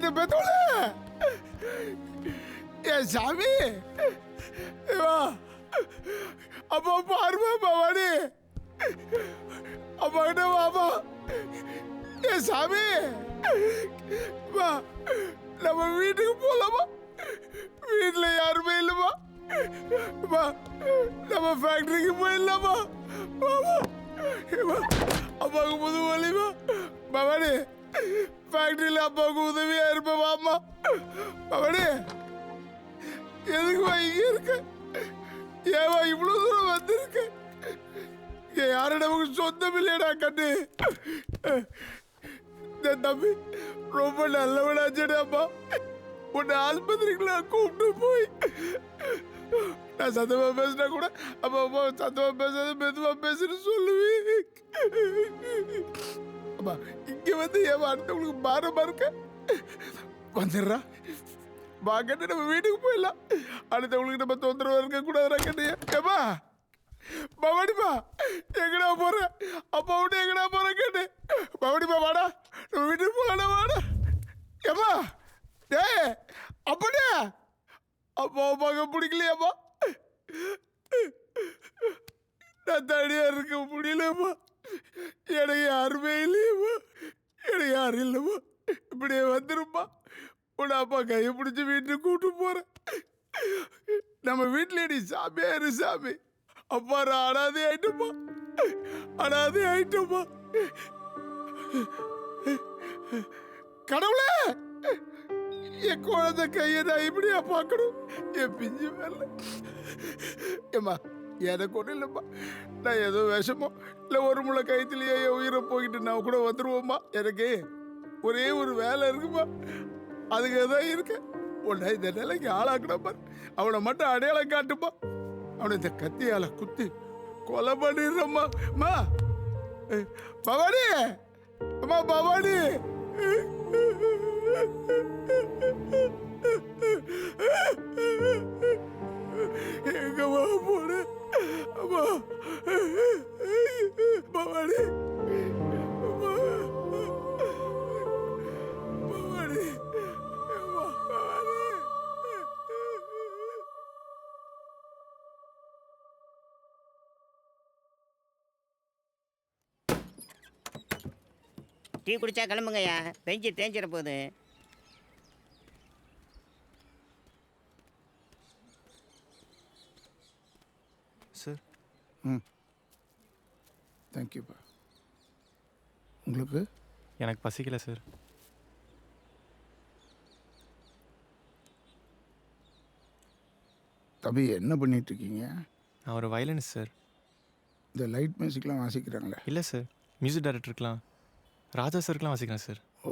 என்ன பெத்தோல ஏ சாமி வா அப்பா பாருமா பவானி அப்பா கிட்ட வாப்பா ஏ சாமி வா நம்ம வீட்டுக்கு போலாமா வீட்டுல யாருமே இல்லைமா வா நம்ம ஃபேக்டரிக்கு போயிடலாமா அப்பாவுக்கு புது வழிமா பவானி ஃபேக்டரியில் அப்பாவுக்கு உதவியா இருப்பேன் வாமா பவானி எதுக்குமா இங்க இருக்க ஏவா இவ்வளவு தூரம் வந்திருக்க யாரும் நமக்கு சொந்தம் இல்லையடா கண்ணு தம்பி ரொம்ப நல்லவனாச்சேடாப்பா உன்னை ஆஸ்பத்திரிக்குள்ள கூப்பிட்டு போய் நான் சத்தமா பேசினா கூட அப்பா அப்பா சத்தமா பேசாத மெதுவா பேசுன்னு சொல்லுவேன் அப்பா இங்க வந்து ஏன் அடுத்தவங்களுக்கு பாரமா இருக்க வந்துடுறா வா கண்ணு நம்ம வீட்டுக்கு போயிடலாம் அடுத்தவங்களுக்கு நம்ம தொந்தரவா இருக்க கூடாதுடா கண்ணையா ஏப்பா பவானிப்பா எங்கடா போற அப்பா விட்டு எங்கடா போற கேட்டு பவானிப்பா வாடா நம்ம வீட்டுக்கு போகலாம் வாடா ஏப்பா டே அப்படியே அப்பா அப்பாவுக்கு பிடிக்கலையாப்பா நான் தனியா இருக்க முடியலப்பா எனக்கு யாருமே இல்லையப்பா எனக்கு யாரும் இல்லைப்பா இப்படியே வந்துருப்பா உன் அப்பா கையை பிடிச்சி வீட்டுக்கு கூப்பிட்டு போறேன் நம்ம வீட்டில் நீ சாமியா இரு சாமி அப்பா நான் அனாதை ஆயிட்டப்பா அனாதை ஆயிட்டப்பா கடவுளே என் குழந்தை கையை நான் இப்படியா பார்க்கணும் என் பிஞ்சு வரல ஏம்மா எனக்கு ஒன்றும் இல்லைம்மா நான் ஏதோ விஷமோ இல்லை ஒரு முளை கைத்துலேயே என் உயிரை போய்கிட்டு நான் கூட வந்துடுவோம்மா எனக்கு ஒரே ஒரு வேலை இருக்குமா அதுக்கு தான் இருக்கேன் உன்னை இந்த நிலைக்கு ஆளாக்கணும் பாரு அவனை மட்டும் அடையாளம் காட்டுப்பா அவனை இந்த கத்தியால குத்தி கொலை பண்ணிடுறம்மா அம்மா பவானி அம்மா பவானி எங்கம்மா போன அம்மா பவானி பவானி டீ குடிச்சா கிளம்புங்கய்யா பெஞ்சு தேஞ்சிட போகுது. சார் தேங்க்யூப்பா. உங்களுக்கு? எனக்கு பசிக்கல சார். தம்பி என்ன பண்ணிட்டு இருக்கீங்க? நான் ஒரு வயலினிஸ்ட் சார். இந்த லைட் மியூசிக்லாம் வாசிக்கிறாங்களே? இல்லை சார், மியூசிக் டைரக்டருக்கெலாம் ராஜா சாருக்கெலாம் வாசிக்கிறேன் சார். ஓ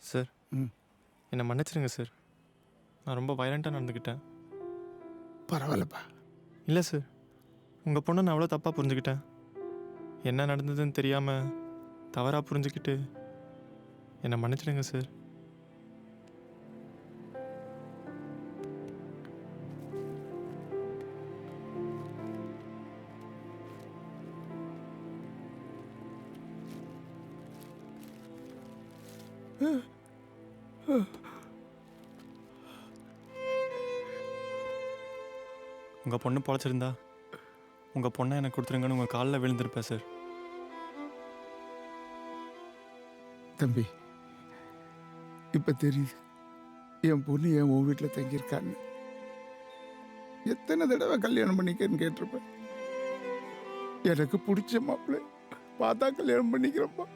சார் என்னை மன்னிச்சிருங்க சார், நான் ரொம்ப வயலண்ட்டாக நடந்துக்கிட்டேன். பரவாயில்லப்பா. இல்லை சார், உங்கள் பொண்ணை நான் அவ்வளோ தப்பாக புரிஞ்சுக்கிட்டேன். என்ன நடந்ததுன்னு தெரியாமல் தவறாக புரிஞ்சுக்கிட்டு என்னை மன்னிச்சிடுங்க சார். உங்கள் பொண்ணு பொழைச்சிருந்தா உங்கள் பொண்ணை எனக்கு கொடுத்துருங்கன்னு உங்கள் காலில் விழுந்திருப்பேன் சார். தம்பி இப்போ தெரியுது என் பொண்ணு என் உன் வீட்டில் தங்கியிருக்கான்னு. எத்தனை தடவை கல்யாணம் பண்ணிக்கன்னு கேட்டிருப்பேன். எனக்கு பிடிச்ச மாப்பிள்ளை பார்த்தா கல்யாணம் பண்ணிக்கிறப்பா.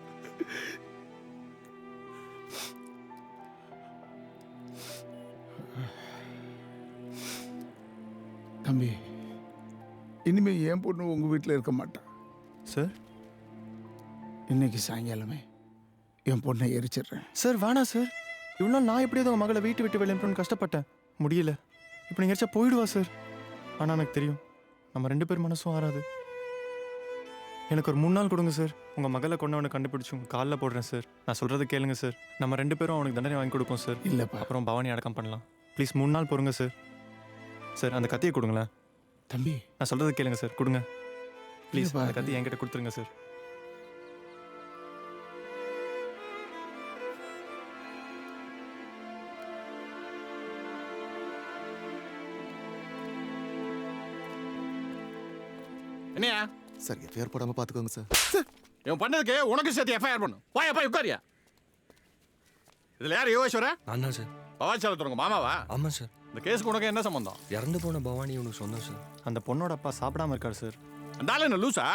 தம்பி இனிமே என் பொண்ணு உங்கள் வீட்டில் இருக்க மாட்டான் சார். இன்னைக்கு சாயங்காலமே என் பொண்ணை எரிச்சிடுறேன் சார். வேணாம் சார், இவ்வளோ நாள் நான் எப்படியாவது உங்கள் மகளை வீட்டு விட்டு வெளியேறணும்னு கஷ்டப்பட்டேன், முடியல. இப்போ நீங்கள் எரிச்சா போயிடுவா சார். ஆனால் எனக்கு தெரியும் நம்ம 2 பேர் மனசும் ஆறாது. எனக்கு ஒரு 3 நாள் கொடுங்க சார், உங்கள் மகளை கொண்டவனை கண்டுபிடிச்சி உங்கள் காலில் போடுறேன் சார். நான் சொல்கிறத கேளுங்க சார், நம்ம 2 பேரும் அவனுக்கு தண்டனை வாங்கி கொடுப்போம் சார். இல்லைப்பா. அப்புறம் பவானி அடக்கம் பண்ணலாம். ப்ளீஸ் 3 நாள் பொறுங்க சார். சார் அந்த கத்தியை கொடுங்களேன். தம்பி நான் சொல்கிறத கேளுங்க சார், கொடுங்க ப்ளீஸ். அந்த கத்தி என்கிட்ட கொடுத்துருங்க சார். என்னையா சார் எஃப்ஐஆர் போடாம பாத்துக்கோங்க சார். இவன் பண்ணதுக்கு உனக்கு சேர்த்து எஃப்ஐஆர் பண்ணு. போய் உட்காரியா. இதுல யார் யோகேஸ்வர? நான் தான் சார். பவாச்சலத்துறங்க மாமாவா? ஆமாம் சார். இந்த கேஸுக்கு உனக்கு என்ன சம்பந்தம்? இறந்து போன பவானி உனக்கு சொன்னேன் சார். அந்த பொண்ணோட அப்பா சாப்பிடாம இருக்காரு சார். அந்த ஆளு என்ன லூசா?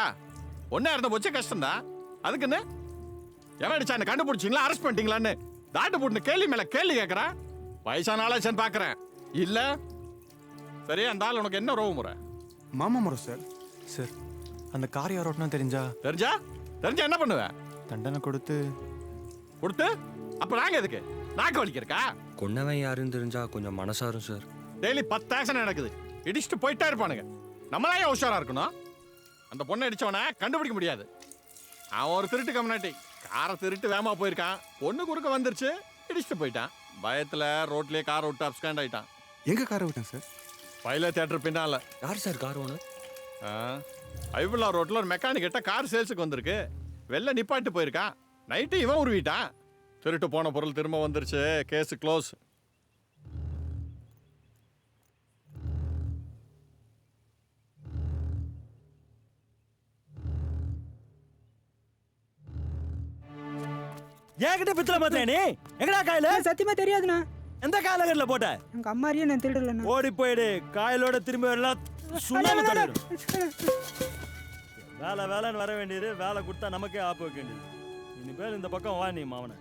ஒன்னா இருந்த போச்சு கஷ்டம்தான். அதுக்குன்னு எவன் அடிச்சா என்ன கண்டுபிடிச்சிங்களா, அரெஸ்ட் பண்ணிட்டீங்களான்னு தாட்டு போட்டு கேள்வி மேல கேள்வி கேட்கறான். வயசான ஆளாச்சான்னு பாக்குறேன். இல்ல சரி, அந்த ஆள் உனக்கு என்ன ரோவு முறை? மாமா முறை சார். சார் அந்த கார் யார் ஓட்டினா தெரிஞ்சா தெரிஞ்சா என்ன பண்ணுவேன்? தண்டனை கொடுத்து அப்ப நாங்க எதுக்கு? நாக்கு வலிக்கிறக்கா? கொன்னவன் யாருன்னு தெரிஞ்சா கொஞ்சம் மனசாரும் சார். டெய்லி 10 ஆக்ஷன் நடக்குது. இடிச்சுட்டு போயிட்டே இருப்பானுங்க. நம்மளாம் ஏன் உஷாரா இருக்கணும்? அந்த பொண்ணை அடிச்சவனை கண்டுபிடிக்க முடியாது. அவன் ஒரு திருட்டு கம்யூனிட்டி. காரை திருட்டு வேகமா போயிருக்கான். பொண்ணு குறுக்க வந்துருச்சு, இடிச்சுட்டு போயிட்டான். பயத்துல ரோட்லயே கார் விட்டு அப்ஸ்காண்ட் ஆயிட்டான். எங்க காரை விட்டேன் சார்? பைல தியேட்டர் பின்னால. யார் சார் கார் ஓனர்? ஐபுல்லா ரோட்ல ஒரு மெக்கானிக் கிட்ட கார் சேல்ஸுக்கு வந்திருக்கு. வெளில நிப்பாட்டு போயிருக்கான். நைட்டு இவன் உருவிட்டான். திருட்டு போன பொருள் திரும்ப வந்துருச்சு. Case close. ஏகிட்ட பித்தல மாத்தேன் நீ எங்கடா காயில? சத்தியமா தெரியாதுண்ணா. எந்த காலகட்டல போட்ட? எங்க அம்மாரியே நான் திருடலண்ணா. ஓடி போயிடு. காயிலோட திரும்பி வரலாம். சும்மா தள்ளிடும். வேலைன்னு வர வேண்டியது. வேலை கொடுத்தா நமக்கே ஆப்பு வைக்க வேண்டியது. இனிமேல் இந்த பக்கம் வா நீ மாவன.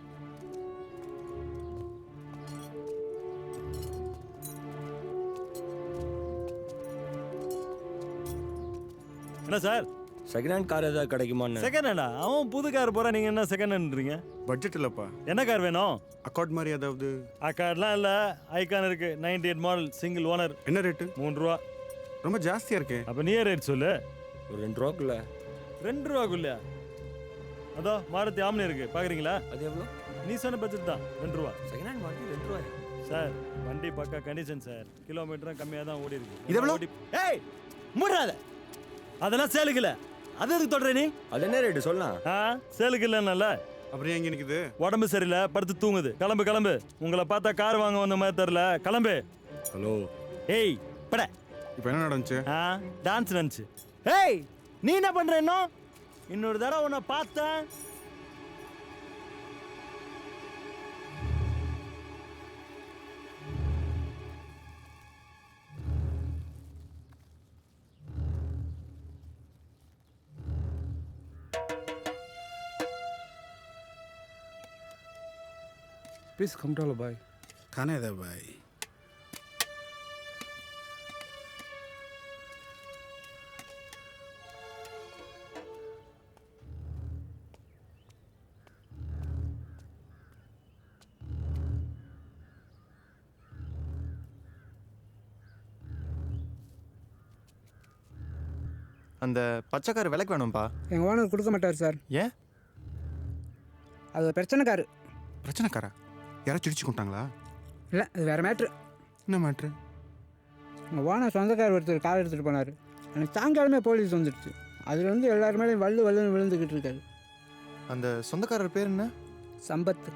என்ன சார் செகண்ட் ஹேண்ட் கார் ஏதாவது கிடைக்குமான்னு? செகண்ட் ஹேண்டா? அவன் புது கார் போறா, நீங்க என்ன செகண்ட் ஹேண்ட்றீங்க? பட்ஜெட் இல்லப்பா. என்ன கார் வேணும்? அக்கார்ட் மாதிரி ஏதாவது. அக்கார்ட்லாம் இல்ல, ஐகான் இருக்கு. 98 மாடல், சிங்கிள் ஓனர். என்ன ரேட்டு? 3 ரூபா. ரொம்ப ஜாஸ்தியா இருக்கே. அப்ப நீ ரேட் சொல்லு. ஒரு 2 ரூபாக்குள்ள. 2 ரூபாக்குள்ளயா? அதோ மாருதி ஆம்னி இருக்கு, பாக்குறீங்களா? அது எவ்வளோ? நீ சொன்ன பட்ஜெட் தான், 2 ரூபா. செகண்ட் ஹேண்ட் வாங்கி 2 ரூபாயா? சார் வண்டி பக்கா கண்டிஷன் சார். கிலோமீட்டரும் கம்மியாக தான் ஓடி இருக்கு. இது எவ்வளோ? ஏய் மூடாத. அதெல்லாம் சேலுக்கு இல்ல. அது எதுக்கு தொடர நீ? அது என்ன ரேட்டு சொல்லலாம்? சேலுக்கு இல்லைன்னால. அப்புறம் எங்க நிக்குது? உடம்பு சரியில்லை, படுத்து தூங்குது. கிளம்பு. உங்களை பார்த்தா கார் வாங்க வந்த மாதிரி தெரியல. கிளம்பு. ஹலோ. ஏய் பட. இப்போ என்ன நடந்துச்சு? டான்ஸ் நடந்துச்சு. ஏய் நீ என்ன பண்ற? இன்னொரு தடவை உன்னை பார்த்தேன். Please come to भाई. खाने दे भाई. அந்த பச்சைக்கார விலைக்கு வேணும்ப்பா. எங்க ஓனர் கொடுக்க மாட்டார் சார். ஏன்? அது ஒரு பிரச்சனைக்காரு. பிரச்சனைக்காரா? யாராச்சும் இடிச்சு கொண்டாங்களா? இல்லை, அது வேற மேட்ரு. என்ன மேட்ரு? எங்கள் ஓனர் சொந்தக்கார் ஒருத்தர் கார் எடுத்துகிட்டு போனார். எனக்கு சாயங்காலமே போலீஸ் வந்துடுச்சு. அதில் வந்து எல்லாருமே வல்லுன்னு விழுந்துக்கிட்டு இருக்காரு. அந்த சொந்தக்காரர் பேர் என்ன? சம்பத்.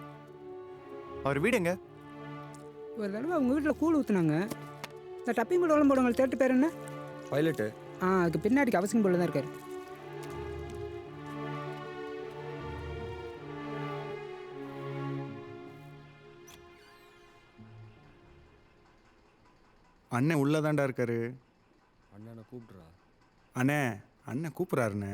அவர் வீடு எங்க? ஒரு தடவை அவங்க வீட்டில் கூழ் ஊற்றுனாங்க. இந்த டப்பிங் கூட உடம்பு போடுவாங்க. தேட்டு பேர் என்ன? பைலட்டு. அதுக்கு பின்னாடிக்கு அவசியம் போல தான் இருக்காரு. அண்ணன் உள்ளதாண்டா இருக்காரு. அண்ணனை கூப்பிட்றா. அண்ணன் கூப்பிட்றாருண்ணே.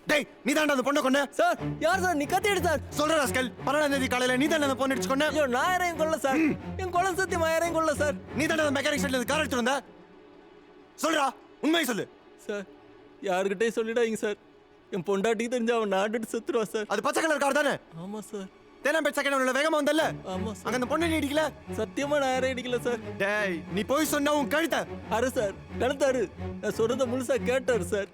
டேய் நீ தான்டா அந்த பொண்ணை கொன்ன? சார் யார் சார்? நீ கத்தி எடுத்தார் சொல்ற ராஸ்கல். 12ஆம் தேதி காலையில நீ தானே அந்த பொண்ணை அடிச்சு கொன்ன? ஐயோ நான் யாரையும் கொல்ல சார். என் கொலை சத்தியமா யாரையும் கொல்ல சார். நீ தானே அந்த மெக்கானிக் ஷெட்ல கார் எடுத்து வந்த? சொல்றா, உண்மையை சொல்லு. சார் யாருக்கிட்டே சொல்லிடாதீங்க சார். என் பொண்டாட்டிக்கு தெரிஞ்சு அவன் நாட்டுட்டு செத்துருவா சார். அது பச்சை கலர் கார் தானே? ஆமா சார். தேனாம்பேட் செகண்ட் உள்ள வேகமா வந்தல்ல? ஆமா அங்க சார். அந்த பொண்ணை நீ அடிக்கல? சத்தியமா நான் யாரையும் அடிக்கல சார். டேய் நீ போய் சொன்னா உன் கழுத்த அரு சார் கழுத்தாரு. நான் சொல்றத முழுசா கேட்டாரு சார்.